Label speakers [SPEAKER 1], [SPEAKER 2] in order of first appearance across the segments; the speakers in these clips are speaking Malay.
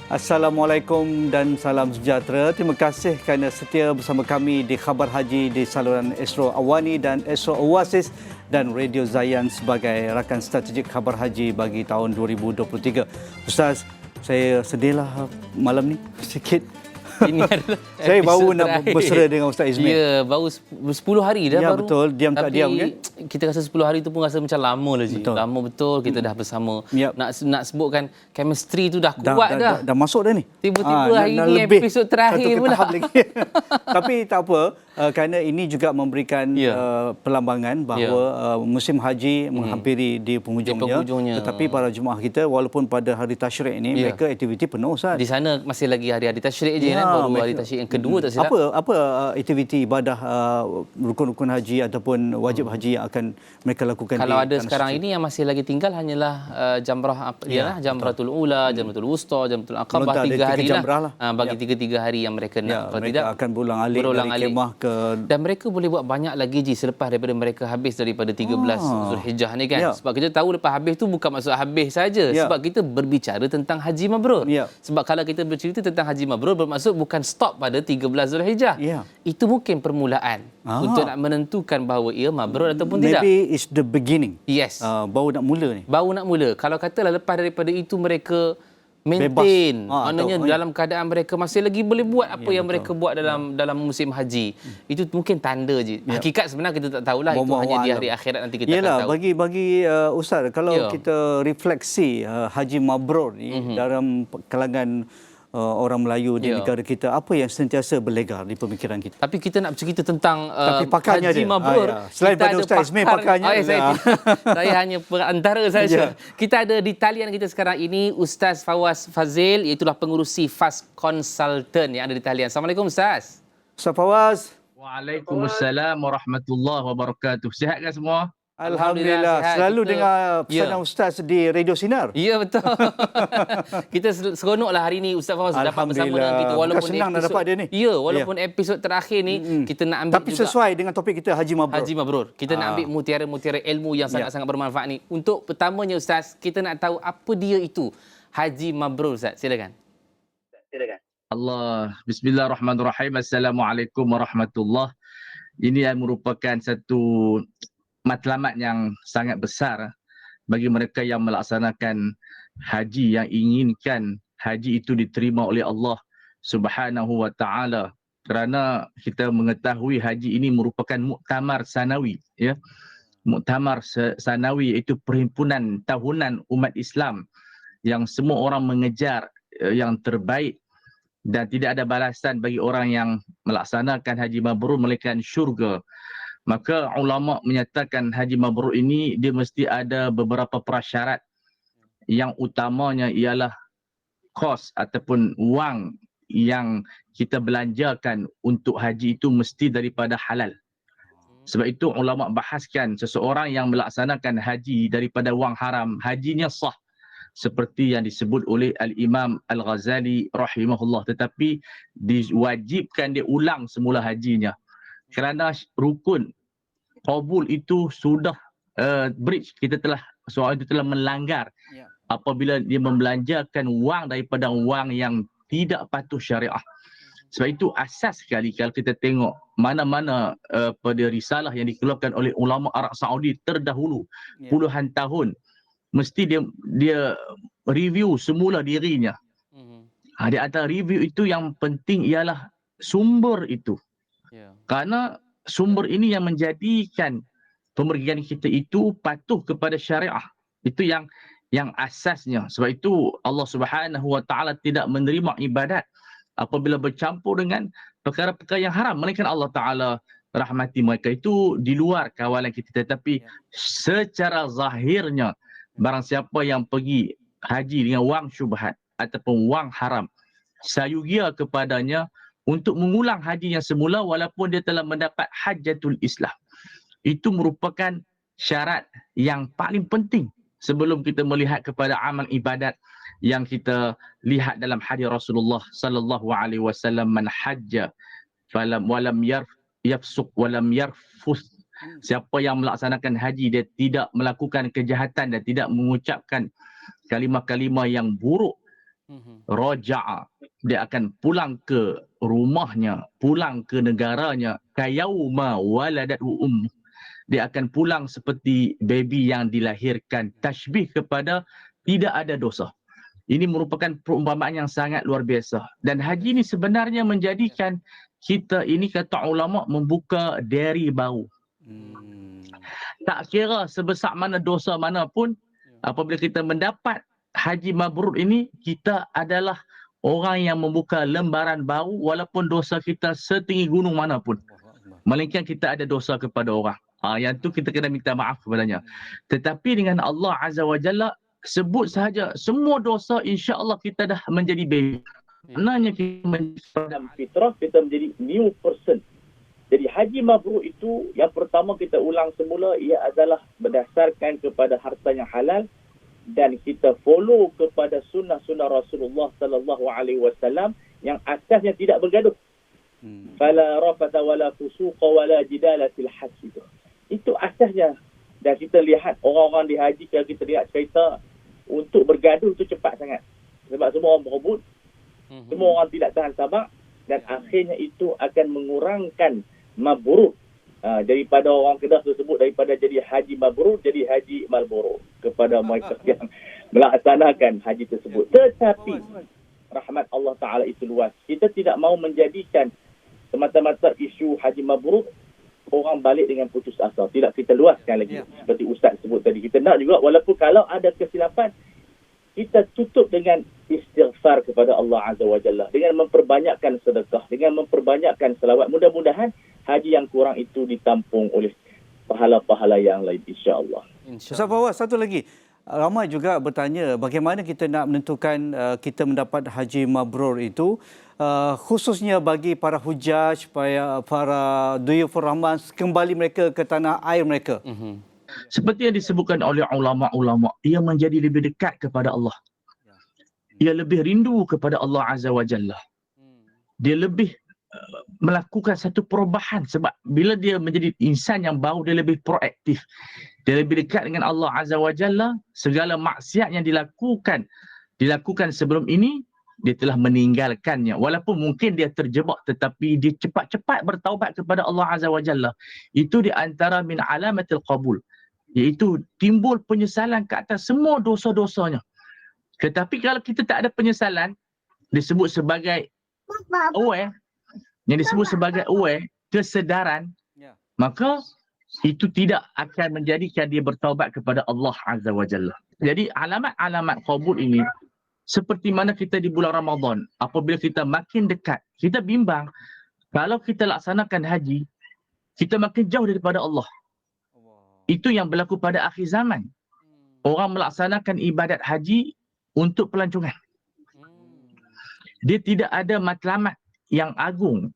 [SPEAKER 1] Assalamualaikum dan salam sejahtera. Terima kasih kerana setia bersama kami di Khabar Haji di saluran Astro Awani dan Astro Oasis dan Radio Zayan sebagai rakan strategik Khabar Haji bagi tahun 2023. Ustaz, saya sedihlah malam ni sikit.
[SPEAKER 2] Ini adalah
[SPEAKER 1] saya baru nak
[SPEAKER 2] terakhir.
[SPEAKER 1] bersua dengan Ustaz Izmir.
[SPEAKER 2] Ya, baru 10 hari dah
[SPEAKER 1] ya,
[SPEAKER 2] baru.
[SPEAKER 1] Betul, diam tak
[SPEAKER 2] Tapi
[SPEAKER 1] diam kan?
[SPEAKER 2] kita rasa 10 hari tu pun rasa macam lama lah je.
[SPEAKER 1] Betul.
[SPEAKER 2] Lama betul kita dah bersama.
[SPEAKER 1] Yep.
[SPEAKER 2] Nak sebutkan chemistry tu dah kuat dah.
[SPEAKER 1] Dah masuk dah ni.
[SPEAKER 2] Tiba-tiba hari
[SPEAKER 1] dah
[SPEAKER 2] ni
[SPEAKER 1] lebih
[SPEAKER 2] episod terakhir
[SPEAKER 1] satu
[SPEAKER 2] pula.
[SPEAKER 1] tahap lagi. Tapi tak apa, kerana ini juga memberikan perlambangan bahawa musim haji menghampiri di penghujungnya. Tetapi para jemaah kita walaupun pada hari tasyrik ini mereka aktiviti penuh, Ustaz.
[SPEAKER 2] Di sana masih lagi hari-hari tasyrik je kan, baru hari tasyrik yang kedua tak silap.
[SPEAKER 1] Apa aktiviti ibadah rukun-rukun haji ataupun wajib haji yang akan mereka lakukan?
[SPEAKER 2] Kalau ada sekarang ini yang masih lagi tinggal hanyalah jamrah jamratul ula, jamratul wusta, jamratul aqabah, 3 hari lah. Bagi 3 hari yang mereka nak. Kalau
[SPEAKER 1] mereka
[SPEAKER 2] tidak
[SPEAKER 1] akan berulang-alik dari kemah ke,
[SPEAKER 2] dan mereka boleh buat banyak lagi selepas daripada mereka habis daripada 13 Zulhijjah ni kan. Sebab kita tahu lepas habis tu bukan maksud habis saja. Sebab kita berbicara tentang haji mabrur. Sebab kalau kita bercerita tentang haji mabrur bermaksud bukan stop pada 13 Zulhijjah. Itu mungkin permulaan untuk nak menentukan bahawa ia mabrur ataupun tidak.
[SPEAKER 1] Maybe it's the beginning.
[SPEAKER 2] Yes.
[SPEAKER 1] Baru nak mula ni.
[SPEAKER 2] Baru nak mula. Kalau katalah lepas daripada itu mereka maintain, maknanya dalam keadaan mereka masih lagi boleh buat apa yang mereka buat dalam musim haji. Itu mungkin tanda je. Hakikat sebenarnya kita tak tahulah, itu hanya di hari akhirat nanti kita akan tahu.
[SPEAKER 1] Bagi Ustaz, kalau kita refleksi haji mabrur ni dalam kalangan orang Melayu di negara kita, apa yang sentiasa berlegar di pemikiran kita?
[SPEAKER 2] Tapi kita nak bercerita tentang
[SPEAKER 1] haji
[SPEAKER 2] mabrur.
[SPEAKER 1] Selain pada Ustaz Izmir pakarnya.
[SPEAKER 2] Saya hanya perantara saja. Kita ada di talian kita sekarang ini Ustaz Fawaz Fazil, iaitulah pengurusi FAS Consultant yang ada di talian. Assalamualaikum Ustaz.
[SPEAKER 1] Ustaz Fawaz.
[SPEAKER 3] Waalaikumsalam warahmatullahi wabarakatuh. Sihat kan semua?
[SPEAKER 1] Alhamdulillah. Selalu dengar pesanan Ustaz di Radio Sinar.
[SPEAKER 2] Ya, betul. Kita seronoklah hari ini Ustaz Fawaz dapat bersama dengan kita.
[SPEAKER 1] Walaupun senang nak dapat dia ni.
[SPEAKER 2] Ya, walaupun episod terakhir ni kita nak ambil
[SPEAKER 1] tapi juga, sesuai dengan topik kita Haji Mabrur.
[SPEAKER 2] Haji Mabrur. Kita nak ambil mutiara-mutiara ilmu yang sangat-sangat bermanfaat ni. Untuk pertamanya Ustaz, kita nak tahu apa dia itu Haji Mabrur Ustaz. Silakan.
[SPEAKER 3] Allah. Bismillahirrahmanirrahim. Assalamualaikum warahmatullahi. Ini merupakan satu matlamat yang sangat besar bagi mereka yang melaksanakan haji, yang inginkan haji itu diterima oleh Allah Subhanahu wa taala, kerana kita mengetahui haji ini merupakan muktamar sanawi, ya. Muktamar sanawi iaitu perhimpunan tahunan umat Islam yang semua orang mengejar yang terbaik dan tidak ada balasan bagi orang yang melaksanakan haji mabrur melainkan syurga. Maka ulama menyatakan haji mabrur ini dia mesti ada beberapa prasyarat. Yang utamanya ialah kos ataupun wang yang kita belanjakan untuk haji itu mesti daripada halal. Sebab itu ulama bahaskan seseorang yang melaksanakan haji daripada wang haram, hajinya sah. Seperti yang disebut oleh Al-Imam Al-Ghazali rahimahullah. Tetapi diwajibkan dia ulang semula hajinya. Kerana rukun qabul itu sudah breach, seorang itu telah melanggar apabila dia membelanjakan wang daripada wang yang tidak patuh syariah. Sebab itu asas sekali kalau kita tengok mana-mana pada risalah yang dikeluarkan oleh ulama Arab Saudi terdahulu puluhan tahun, mesti dia review semula dirinya. Di antara review itu yang penting ialah sumber itu. Kerana sumber ini yang menjadikan pemergian kita itu patuh kepada syariah. Itu yang asasnya. Sebab itu Allah Subhanahu wa taala tidak menerima ibadat apabila bercampur dengan perkara-perkara yang haram, melainkan Allah taala rahmati mereka. Itu di luar kawalan kita. Tetapi secara zahirnya barang siapa yang pergi haji dengan wang syubhat ataupun wang haram, sayugia kepadanya untuk mengulang haji yang semula walaupun dia telah mendapat hajjatul Islam. Itu merupakan syarat yang paling penting sebelum kita melihat kepada amal ibadat yang kita lihat dalam hadis Rasulullah sallallahu alaihi wasallam, man hajja walam yafsuq walam yarfuth. Siapa yang melaksanakan haji dia tidak melakukan kejahatan dan tidak mengucapkan kalimah-kalimah yang buruk, Raja'a, dia akan pulang ke rumahnya, pulang ke negaranya, kayauma waladathu dia akan pulang seperti baby yang dilahirkan, tashbih kepada tidak ada dosa. Ini merupakan perumpamaan yang sangat luar biasa. Dan haji ini sebenarnya menjadikan kita ini, kata ulama, membuka diary baru. Tak kira sebesar mana dosa mana pun, apabila kita mendapat haji mabrur ini, kita adalah orang yang membuka lembaran baru walaupun dosa kita setinggi gunung mana pun. Melainkan kita ada dosa kepada orang. Yang tu kita kena minta maaf kepadanya. Tetapi dengan Allah Azza wa Jalla, sebut sahaja semua dosa, insya-Allah kita dah menjadi baby. Maknanya kita menjadi fitrah, kita menjadi new person. Jadi haji mabrur itu yang pertama kita ulang semula, ia adalah berdasarkan kepada harta yang halal dan kita follow kepada sunnah-sunnah Rasulullah sallallahu alaihi wasallam yang asasnya tidak bergaduh. Fala rafata wala fusuqa wala jidala fil hajj. Itu asasnya. Dan kita lihat orang-orang di haji, kalau kita lihat cerita, untuk bergaduh itu cepat sangat. Sebab semua orang berebut, semua orang tidak tahan sabar, dan akhirnya itu akan mengurangkan mabrur. Daripada orang Kedah tersebut, daripada jadi haji mabrur, jadi haji malboro kepada mereka yang melaksanakan haji tersebut. Tetapi rahmat Allah Ta'ala itu luas. Kita tidak mau menjadikan semata-mata isu haji mabrur orang balik dengan putus asa. Tidak, kita luaskan lagi. Seperti Ustaz sebut tadi. Kita nak juga, walaupun kalau ada kesilapan, kita tutup dengan istighfar kepada Allah Azza wa Jalla. Dengan memperbanyakkan sedekah. Dengan memperbanyakkan selawat. Mudah-mudahan haji yang kurang itu ditampung oleh pahala-pahala yang lain, insya-Allah.
[SPEAKER 1] Ustaz Fawaz, satu lagi. Ramai juga bertanya bagaimana kita nak menentukan kita mendapat haji mabrur itu, khususnya bagi para hujaj, para duyufur rahman, kembali mereka ke tanah air mereka.
[SPEAKER 3] Seperti yang disebutkan oleh ulama-ulama, ia menjadi lebih dekat kepada Allah. Ia lebih rindu kepada Allah Azza wa Jalla. Dia lebih melakukan satu perubahan, sebab bila dia menjadi insan yang baru, dia lebih proaktif. Dia lebih dekat dengan Allah Azza wa Jalla. Segala maksiat yang dilakukan sebelum ini, dia telah meninggalkannya. Walaupun mungkin dia terjebak, tetapi dia cepat-cepat bertaubat kepada Allah Azza wa Jalla. Itu di antara min alamatil qabul, iaitu timbul penyesalan ke atas semua dosa-dosanya. Tetapi kalau kita tak ada penyesalan, disebut sebagai aware, yang disebut sebagai aware, kesedaran, maka itu tidak akan menjadikan dia bertaubat kepada Allah Azza wa Jalla. Jadi alamat-alamat qabul ini, seperti mana kita di bulan Ramadan, apabila kita makin dekat, kita bimbang, kalau kita laksanakan haji, kita makin jauh daripada Allah. Itu yang berlaku pada akhir zaman. Orang melaksanakan ibadat haji untuk pelancongan. Dia tidak ada matlamat yang agung.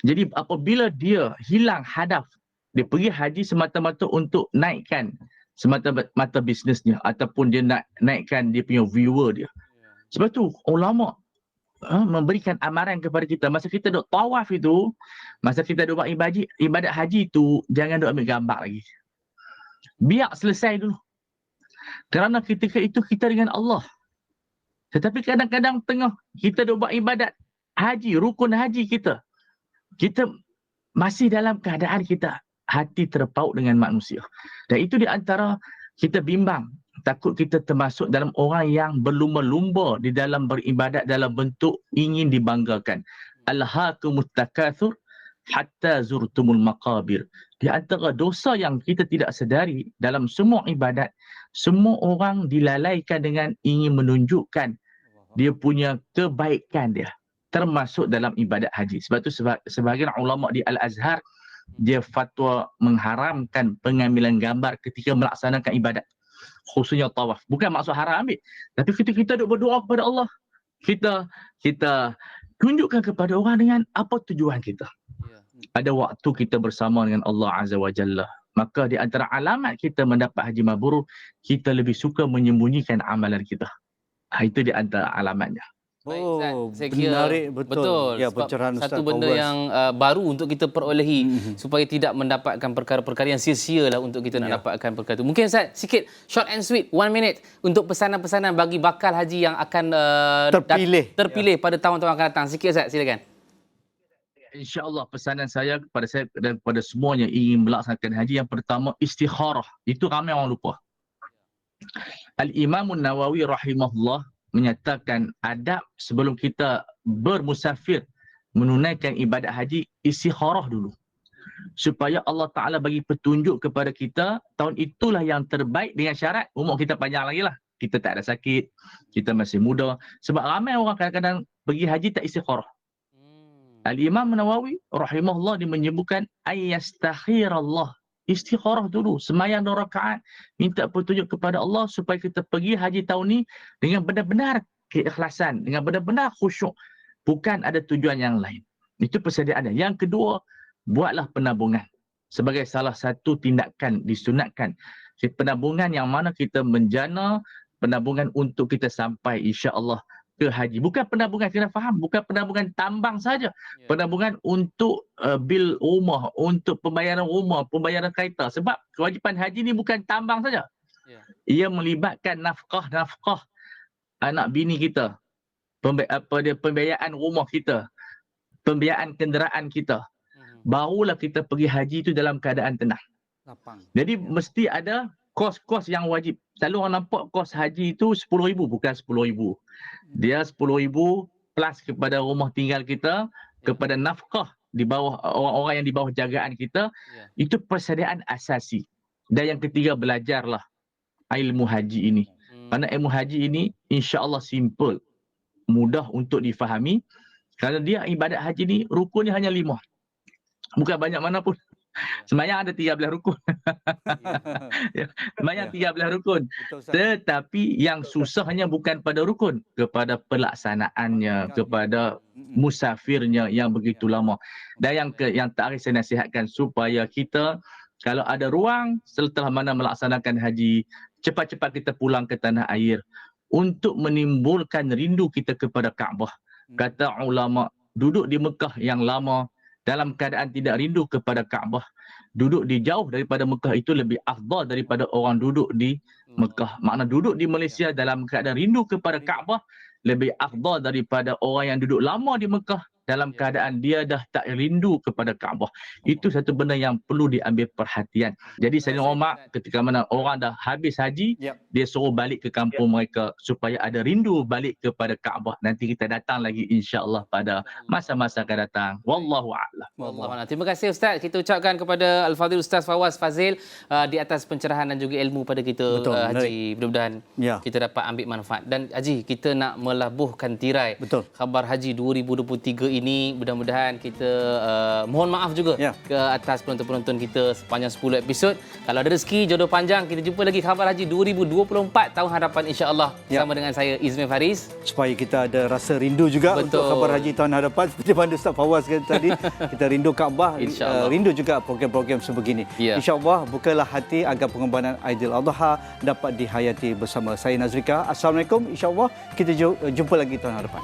[SPEAKER 3] Jadi apabila dia hilang hadaf, dia pergi haji semata-mata untuk naikkan semata-mata bisnesnya, ataupun dia nak naikkan dia punya viewer dia. Sebab tu ulama memberikan amaran kepada kita, masa kita duk tawaf itu, masa kita duk buat ibadat haji itu, jangan duk ambil gambar lagi. Biar selesai dulu. Kerana ketika itu kita dengan Allah. Tetapi kadang-kadang tengah kita duk buat ibadat haji, rukun haji kita masih dalam keadaan kita hati terpaut dengan manusia. Dan itu di antara kita bimbang, takut kita termasuk dalam orang yang berlumba-lumba di dalam beribadat dalam bentuk ingin dibanggakan. Alhaakumut takatsur hatta zurtumul maqabir. Di antara dosa yang kita tidak sedari dalam semua ibadat, semua orang dilalaikan dengan ingin menunjukkan dia punya kebaikan dia, termasuk dalam ibadat haji. Sebab tu sebahagian ulama di Al-Azhar, dia fatwa mengharamkan pengambilan gambar ketika melaksanakan ibadat, khususnya tawaf. Bukan maksud haram ambil, tapi kita duk berdoa kepada Allah, kita tunjukkan kepada orang dengan apa tujuan kita. Pada waktu kita bersama dengan Allah Azza wa Jalla, maka di antara alamat kita mendapat haji mabrur, kita lebih suka menyembunyikan amalan kita. Itu di antara alamatnya.
[SPEAKER 2] Baik, Ustaz.
[SPEAKER 1] Oh,
[SPEAKER 2] Saya kira
[SPEAKER 1] menarik betul. Ya,
[SPEAKER 2] sebab
[SPEAKER 1] pencerahan
[SPEAKER 2] satu
[SPEAKER 1] Ustaz
[SPEAKER 2] benda
[SPEAKER 1] Fawaz.
[SPEAKER 2] yang baru untuk kita perolehi supaya tidak mendapatkan perkara-perkara yang sia-sia lah untuk kita nak dapatkan perkara itu. Mungkin Ustaz sikit short and sweet 1 minute untuk pesanan-pesanan bagi bakal haji yang akan terpilih pada tahun-tahun akan datang. Sikit Ustaz, silakan.
[SPEAKER 3] InsyaAllah pesanan saya kepada saya dan kepada semuanya ingin melaksanakan haji, yang pertama istikharah. Itu ramai orang lupa. Al-Imam Nawawi rahimahullah menyatakan adab sebelum kita bermusafir menunaikan ibadat haji, istikharah dulu. Supaya Allah Ta'ala bagi petunjuk kepada kita, tahun itulah yang terbaik dengan syarat umur kita panjang lagi lah. Kita tak ada sakit, kita masih muda. Sebab ramai orang kadang-kadang pergi haji tak istikharah. Al-Imam Nawawi rahimahullah dia menyebutkan ayyastakhirallah. Istikharah dulu, semayang 2 rakaat, minta petunjuk kepada Allah supaya kita pergi haji tahun ni dengan benar-benar keikhlasan, dengan benar-benar khusyuk, bukan ada tujuan yang lain. Itu persediaannya. Yang kedua, buatlah penabungan sebagai salah satu tindakan disunatkan. Penabungan yang mana kita menjana penabungan untuk kita sampai insya-Allah ke haji. Bukan penabungan, kena faham, bukan penabungan tambang saja. Penabungan untuk bil rumah, untuk pembayaran rumah, pembayaran kereta. Sebab kewajipan haji ni bukan tambang saja. Ia melibatkan nafkah anak bini kita, pembiayaan rumah kita, pembiayaan kenderaan kita. Barulah kita pergi haji itu dalam keadaan tenang. Jadi mesti ada kos-kos yang wajib. Selalu orang nampak kos haji itu 10,000, bukan 10,000. Dia 10,000 plus kepada rumah tinggal kita, kepada nafkah di bawah orang-orang yang di bawah jagaan kita. Itu persediaan asasi. Dan yang ketiga, belajarlah ilmu haji ini. Kerana ilmu haji ini insya-Allah simple, mudah untuk difahami. Kerana dia ibadat haji ni rukunnya hanya 5. Bukan banyak mana pun. Sembahyang ada 13 rukun. Sembahyang 13 rukun. Tetapi yang susahnya bukan pada rukun, kepada pelaksanaannya, kepada musafirnya yang begitu lama. Dan yang terakhir saya nasihatkan supaya kita kalau ada ruang setelah mana melaksanakan haji, cepat-cepat kita pulang ke tanah air untuk menimbulkan rindu kita kepada Kaabah. Kata ulama, duduk di Mekah yang lama dalam keadaan tidak rindu kepada Kaabah, duduk di jauh daripada Mekah itu lebih afdal daripada orang duduk di Mekah. Makna duduk di Malaysia dalam keadaan rindu kepada Kaabah lebih afdal daripada orang yang duduk lama di Mekah dalam keadaan dia dah tak rindu kepada Kaabah. Itu satu benda yang perlu diambil perhatian. Jadi Sayyidina Umar ketika mana orang dah habis haji, dia suruh balik ke kampung mereka supaya ada rindu balik kepada Kaabah. Nanti kita datang lagi insya-Allah pada masa-masa akan datang. Wallahu a'lam.
[SPEAKER 2] Wallahu a'lam. Terima kasih Ustaz. Kita ucapkan kepada Al-Fadhil Ustaz Fawaz Fazil di atas pencerahan dan juga ilmu pada kita. Haji. Mudah-mudahan kita dapat ambil manfaat. Dan Haji, kita nak melabuhkan tirai khabar haji 2023 ini. Mudah-mudahan kita mohon maaf juga ke atas penonton-penonton kita sepanjang 10 episod. Kalau ada rezeki, jodoh panjang, kita jumpa lagi khabar haji 2024 tahun hadapan insya-Allah bersama dengan saya Izmir Faris.
[SPEAKER 1] Supaya kita ada rasa rindu juga untuk khabar haji tahun hadapan. Seperti mana Ustaz Fawaz kata tadi, kita rindu Kaabah, rindu juga program-program sebegini. Insya-Allah bukalah hati agar pengorbanan Aidiladha dapat dihayati bersama saya Nazrika. Assalamualaikum. Insya-Allah kita jumpa lagi tahun hadapan.